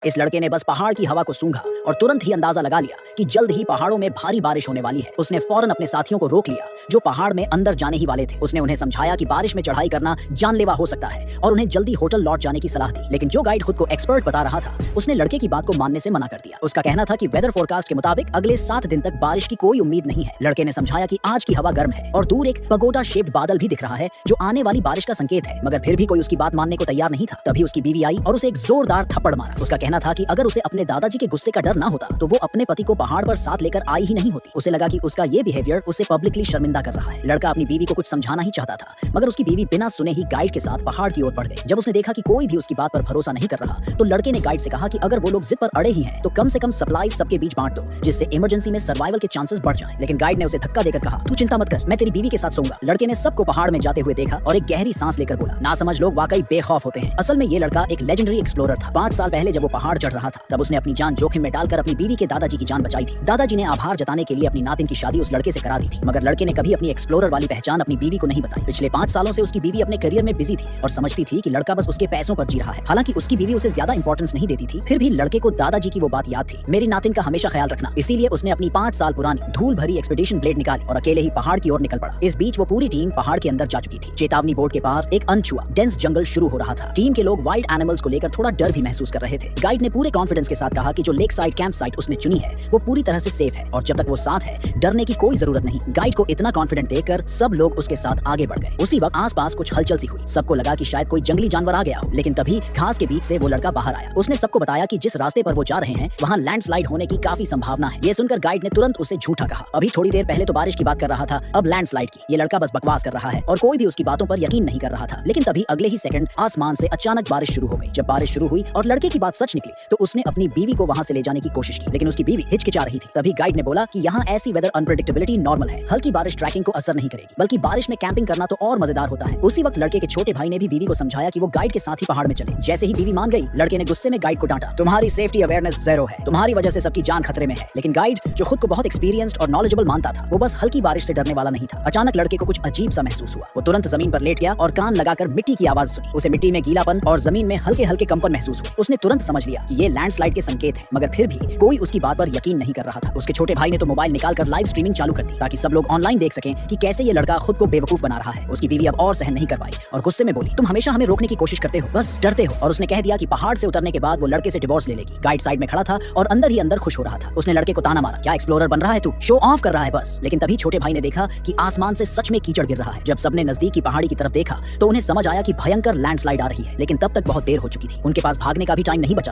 इस लड़के ने बस पहाड़ की हवा को सूंघा और तुरंत ही अंदाजा लगा लिया कि जल्द ही पहाड़ों में भारी बारिश होने वाली है। उसने फौरन अपने साथियों को रोक लिया जो पहाड़ में अंदर जाने ही वाले थे। उसने उन्हें समझाया कि बारिश में चढ़ाई करना जानलेवा हो सकता है और उन्हें जल्दी होटल लौट जाने की सलाह दी। लेकिन जो गाइड खुद को एक्सपर्ट बता रहा था उसने लड़के की बात को मानने से मना कर दिया। उसका कहना था कि वेदर फोरकास्ट के मुताबिक अगले 7 दिन तक बारिश की कोई उम्मीद नहीं है। लड़के ने समझाया कि आज की हवा गर्म है और दूर एक पगोडा शेप्ड बादल भी दिख रहा है जो आने वाली बारिश का संकेत है, मगर फिर भी कोई उसकी बात मानने को तैयार नहीं था। तभी उसकी बीवी आई और उसे एक जोरदार थप्पड़ मारा। उसका कहना था कि अगर उसे अपने दादाजी के गुस्से का डर ना होता तो वो अपने पति को पहाड़ पर साथ लेकर आई ही नहीं होती। उसे लगा कि उसका ये बिहेवियर उसे पब्लिकली शर्मिंदा कर रहा है। लड़का अपनी बीवी को कुछ समझाना ही चाहता था, मगर उसकी बीवी बिना सुने ही गाइड के साथ पहाड़ की ओर बढ़ गई। जब उसने देखा कि कोई भी उसकी बात पर भरोसा नहीं कर रहा तो लड़के ने गाइड से कहा कि अगर वो लोग जिद पर अड़े ही हैं तो कम से कम सप्लाईज सबके बीच बांट दो, जिससे इमरजेंसी में सर्वाइवल के चांसेस बढ़ जाएं। लेकिन गाइड ने उसे धक्का देकर कहा, तू चिंता मत कर, मैं तेरी बीवी के साथ सोऊंगा। लड़के ने सबको पहाड़ में जाते हुए देखा और एक गहरी सांस लेकर बोला, ना समझ लोग वाकई बेखौफ होते हैं। असल में ये लड़का एक लेजेंडरी एक्सप्लोरर था। 5 साल पहले जब वो पहाड़ चढ़ रहा था तब उसने अपनी जान जोखिम में डालकर अपनी बीवी के दादाजी की जान बचाई थी। दादाजी ने आभार जताने के लिए अपनी नातिन की शादी उस लड़के से करा दी थी, मगर लड़के ने कभी अपनी एक्सप्लोरर वाली पहचान अपनी बीवी को नहीं बताई। पिछले 5 सालों से उसकी बीवी अपने करियर में बिजी थी और समझती थी कि लड़का बस उसके पैसों पर जी रहा है। हालांकि उसकी बीवी उसे ज्यादा इंपॉर्टेंस नहीं देती थी, फिर भी लड़के को दादाजी की वो बात याद थी, मेरी नातिन का हमेशा ख्याल रखना। इसीलिए उसने अपनी 5 साल पुरानी धूल भरी एक्सपीडिशन ब्लेड निकाली और अकेले ही पहाड़ की ओर निकल पड़ा। इस बीच वो पूरी टीम पहाड़ के अंदर जा चुकी थी। चेतावनी बोर्ड के पार एक अनछुआ डेंस जंगल शुरू हो रहा था। टीम के लोग वाइल्ड एनिमल्स को लेकर थोड़ा डर भी महसूस कर रहे थे। गाइड ने पूरे कॉन्फिडेंस के साथ कहा कि जो लेक साइड कैंप साइट उसने चुनी है वो पूरी तरह से सेफ है और जब तक वो साथ है डरने की कोई जरूरत नहीं। गाइड को इतना कॉन्फिडेंट देखकर सब लोग उसके साथ आगे बढ़ गए। उसी वक्त आसपास कुछ हलचल सी हुई। सबको लगा कि शायद कोई जंगली जानवर आ गया हो, लेकिन तभी घास के बीच से वो लड़का बाहर आया। उसने सबको बताया कि जिस रास्ते पर वो जा रहे हैं वहाँ लैंडस्लाइड होने की काफी संभावना है। ये सुनकर गाइड ने तुरंत उसे झूठा कहा। अभी थोड़ी देर पहले तो बारिश की बात कर रहा था, अब लैंडस्लाइड की। ये लड़का बस बकवास कर रहा है और कोई भी उसकी बातों पर यकीन नहीं कर रहा था। लेकिन तभी अगले ही सेकंड आसमान से अचानक बारिश शुरू हो गई। जब बारिश शुरू हुई और लड़के की बात सच निकली तो उसने अपनी बीवी को वहां से ले जाने की कोशिश की, लेकिन उसकी बीवी हिचकिचा रही थी। तभी गाइड ने बोला कि यहाँ ऐसी वेदर अनप्रेडिक्टेबिलिटी नॉर्मल है। हल्की बारिश ट्रैकिंग को असर नहीं करेगी, बल्कि बारिश में कैंपिंग करना तो और मजेदार होता है। उसी वक्त लड़के के छोटे भाई ने भी बीवी को समझाया कि वो गाइड के साथ ही पहाड़ में चले। जैसे ही बीवी मान गई, लड़के ने गुस्से में गाइड को डांटा, तुम्हारी सेफ्टी अवेयरनेस जीरो है, तुम्हारी वजह से सबकी जान खतरे में है। लेकिन गाइड जो खुद को बहुत एक्सपीरियंस्ड और नॉलेजेबल मानता था वो बस हल्की बारिश से डरने वाला नहीं था। अचानक लड़के को कुछ अजीब सा महसूस हुआ। वो तुरंत जमीन पर लेट गया और कान लगाकर मिट्टी की आवाज सुनी। उसे मिट्टी में गीलापन और जमीन में हल्के हल्के कंपन महसूस हुए। उसने तुरंत समझ लिया कि ये लैंडस्लाइड के संकेत हैं, मगर फिर भी कोई उसकी बात पर यकीन नहीं कर रहा था। उसके छोटे भाई ने तो मोबाइल निकालकर लाइव स्ट्रीमिंग चालू कर दी ताकि सब लोग ऑनलाइन देख सकें कि कैसे ये लड़का खुद को बेवकूफ बना रहा है। उसकी बीवी अब और सहन नहीं कर पाई और गुस्से में बोली, तुम हमेशा हमें रोकने की कोशिश करते हो, बस डरते हो। और उसने कह दिया कि पहाड़ से उतरने के बाद वो लड़के से डिवोर्स ले लेगी। गाइड साइड में खड़ा था और अंदर ही अंदर खुश हो रहा था। उसने लड़के को ताना मारा, क्या एक्सप्लोरर बन रहा है तू, शो ऑफ कर रहा है बस। लेकिन तभी छोटे भाई ने देखा कि आसमान से सच में कीचड़ गिर रहा है। जब सबने नजदीक की पहाड़ी की तरफ देखा तो उन्हें समझ आया कि भयंकर लैंडस्लाइड आ रही है, लेकिन तब तक बहुत देर हो चुकी थी। उनके पास भागने का भी टाइम नहीं बचा